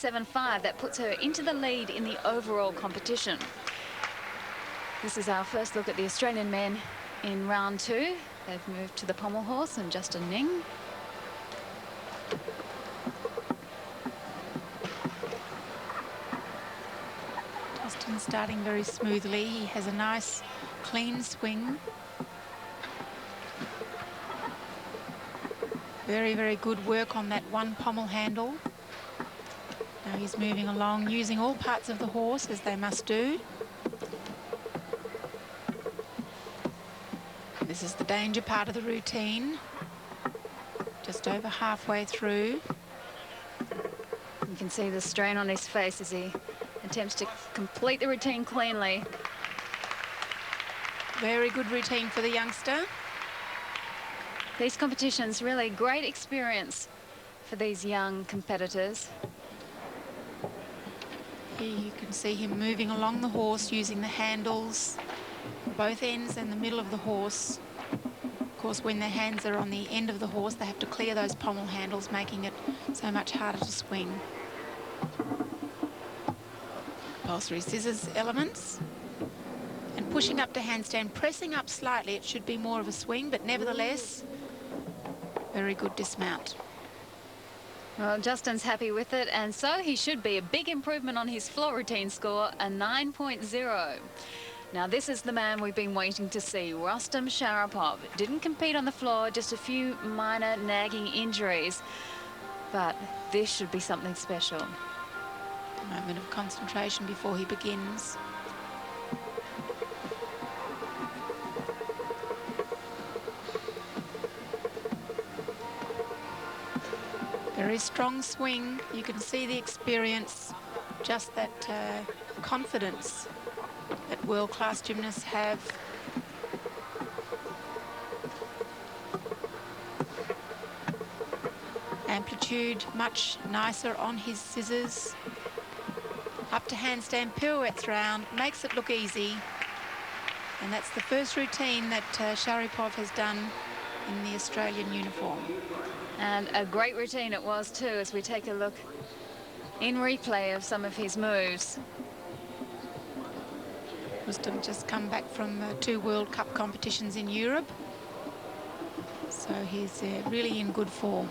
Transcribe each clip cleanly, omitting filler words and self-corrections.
26.75. That puts her into the lead in the overall competition. This is our first look at the Australian men in round 2. They've moved to the pommel horse and Justin Ning. Justin starting very smoothly. He has a nice clean swing. Very, very good work on that one pommel handle. Now he's moving along, using all parts of the horse as they must do. This is the danger part of the routine. Just over halfway through. You can see the strain on his face as he attempts to complete the routine cleanly. Very good routine for the youngster. These competitions, really great experience for these young competitors. Here you can see him moving along the horse, using the handles, both ends and the middle of the horse. Of course, when their hands are on the end of the horse, they have to clear those pommel handles, making it so much harder to swing. Compulsory scissors elements. And pushing up to handstand, pressing up slightly. It should be more of a swing, but nevertheless, very good dismount. Well, Justin's happy with it, and so he should be. A big improvement on his floor routine score, a 9.0. Now, this is the man we've been waiting to see, Rustam Sharipov. Didn't compete on the floor, just a few minor nagging injuries, but this should be something special. A moment of concentration before he begins. Very strong swing. You can see the experience, just that confidence that world-class gymnasts have. Amplitude much nicer on his scissors. Up to handstand, pirouettes round, makes it look easy. And that's the first routine that Sharipov has done in the Australian uniform. And a great routine it was too, as we take a look in replay of some of his moves. Rustam just come back from 2 World Cup competitions in Europe, so he's really in good form.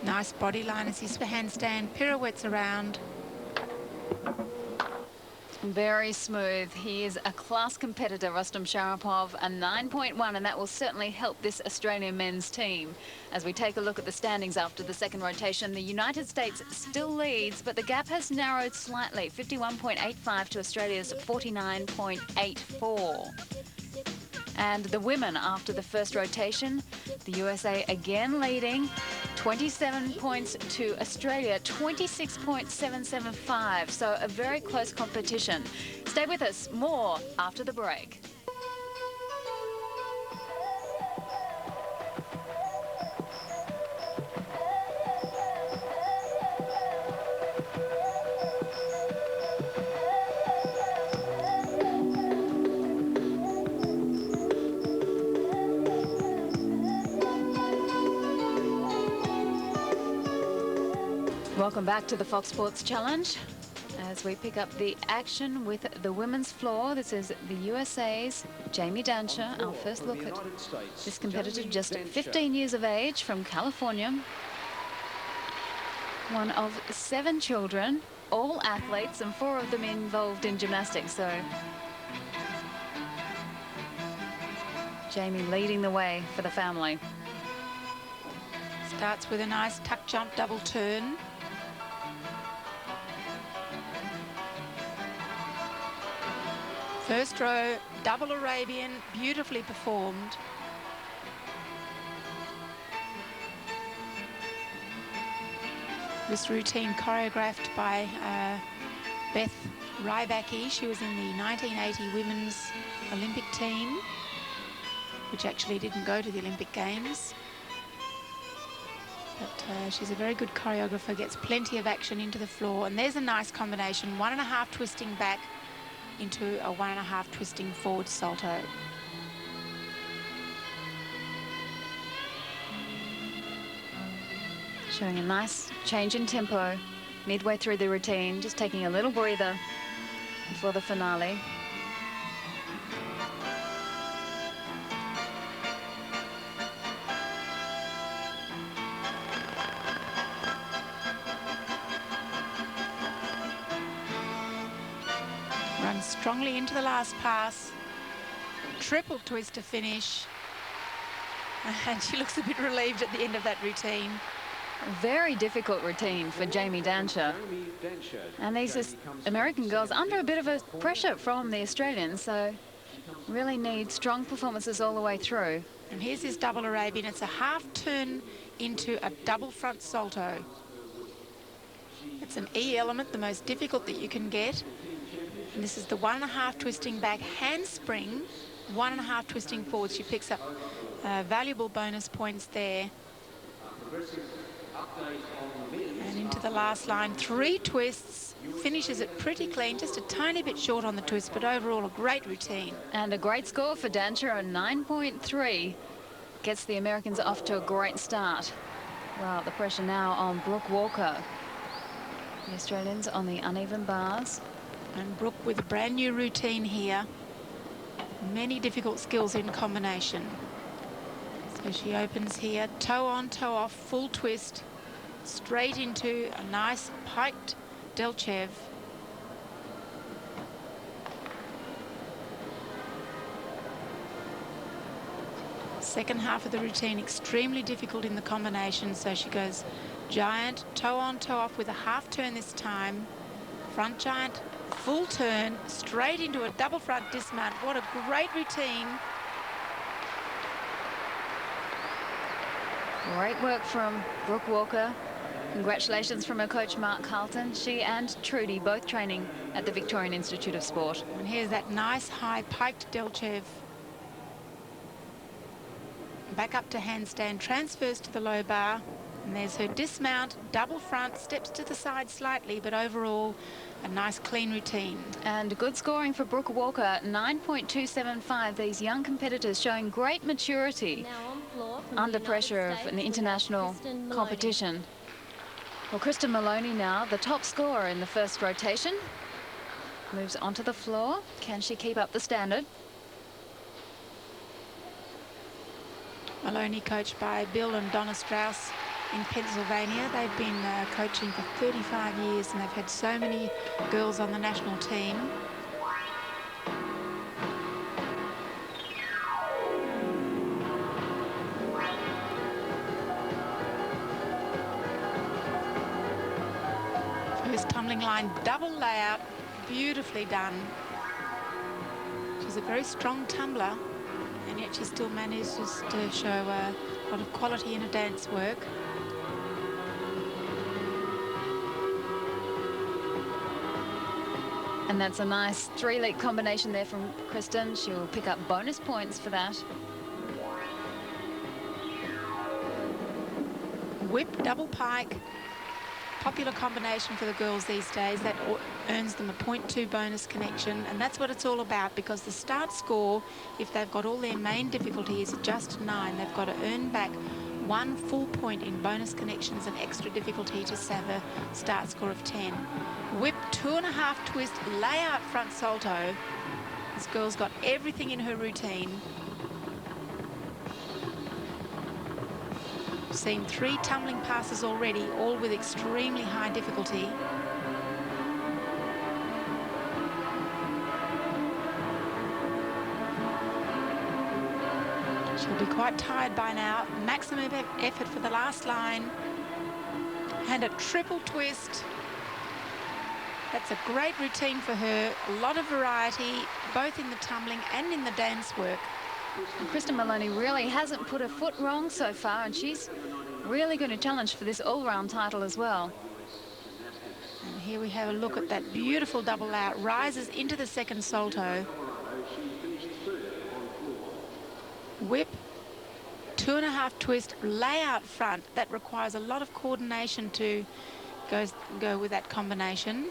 Nice body line as he's for handstand, pirouettes around. Very smooth. He is a class competitor, Rustam Sharipov, a 9.1, and that will certainly help this Australian men's team. As we take a look at the standings after the second rotation, the United States still leads, but the gap has narrowed slightly, 51.85 to Australia's 49.84. And the women, after the first rotation, the USA again leading, 27 points to Australia, 26.775. So a very close competition. Stay with us, more after the break. Welcome back to the Fox Sports Challenge as we pick up the action with the women's floor. This is the USA's Jamie Dantzscher. Our first look at this competitor, just 15 years of age, from California. One of 7 children, all athletes, and 4 of them involved in gymnastics. So Jamie leading the way for the family. Starts with a nice tuck jump double turn. First row, double Arabian, beautifully performed. This routine choreographed by Beth Rybacki. She was in the 1980 Women's Olympic team, which actually didn't go to the Olympic Games. But she's a very good choreographer, gets plenty of action into the floor. And there's a nice combination, 1.5 twisting back into a 1.5 twisting forward salto. Showing a nice change in tempo midway through the routine, just taking a little breather before the finale. Runs strongly into the last pass. Triple twist to finish. And she looks a bit relieved at the end of that routine. A very difficult routine for Jamie Dantzscher. And these American girls under a bit of a pressure from the Australians, so really need strong performances all the way through. And here's this double Arabian. It's a half turn into a double front salto. It's an E element, the most difficult that you can get. And this is the 1.5 twisting back handspring, 1.5 twisting forward. She picks up valuable bonus points there. And into the last line, 3 twists, finishes it pretty clean, just a tiny bit short on the twist, but overall a great routine. And a great score for Dantzscher, a 9.3. Gets the Americans off to a great start. Well, the pressure now on Brooke Walker. The Australians on the uneven bars. And Brooke with a brand new routine here. Many difficult skills in combination. So she opens here, toe on, toe off, full twist, straight into a nice piked Dantzscher. Second half of the routine extremely difficult in the combination, so she goes giant, toe on, toe off with a half turn this time, front giant, full turn, straight into a double front dismount. What a great routine. Great work from Brooke Walker. Congratulations from her coach Mark Carlton. She and Trudy both training at the Victorian Institute of Sport. And here's that nice high piked Dantzscher. Back up to handstand, transfers to the low bar. And there's her dismount, double front, steps to the side slightly, but overall a nice clean routine. And good scoring for Brooke Walker, 9.275. These young competitors showing great maturity under pressure of an international competition. Well, Kristen Maloney now, the top scorer in the first rotation, moves onto the floor. Can she keep up the standard? Maloney coached by Bill and Donna Strauss in Pennsylvania. They've been coaching for 35 years and they've had so many girls on the national team. First tumbling line, double layout, beautifully done. She's a very strong tumbler, and yet she still manages to show a lot of quality in her dance work. And that's a nice 3-leap combination there from Kristen. She will pick up bonus points for that. Whip, double pike. Popular combination for the girls these days. That earns them a 0.2 bonus connection, and that's what it's all about, because the start score, if they've got all their main difficulty, is just 9. They've got to earn back 1 full point in bonus connections and extra difficulty to have a start score of 10. Whip, 2.5 twist, layout front salto. This girl's got everything in her routine. Seen 3 tumbling passes already, all with extremely high difficulty. She'll be quite tired by now. Maximum effort for the last line. And a triple twist. That's a great routine for her. A lot of variety, both in the tumbling and in the dance work. And Kristen Maloney really hasn't put her foot wrong so far, and she's really going to challenge for this all-round title as well. And here we have a look at that beautiful double out. Rises into the second salto. Whip, 2.5 twist, layout front. That requires a lot of coordination to go with that combination.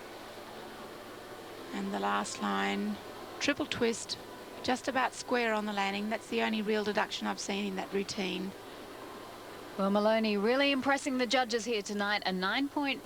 And the last line, triple twist, just about square on the landing. That's the only real deduction I've seen in that routine. Well, Maloney really impressing the judges here tonight, a 9.5.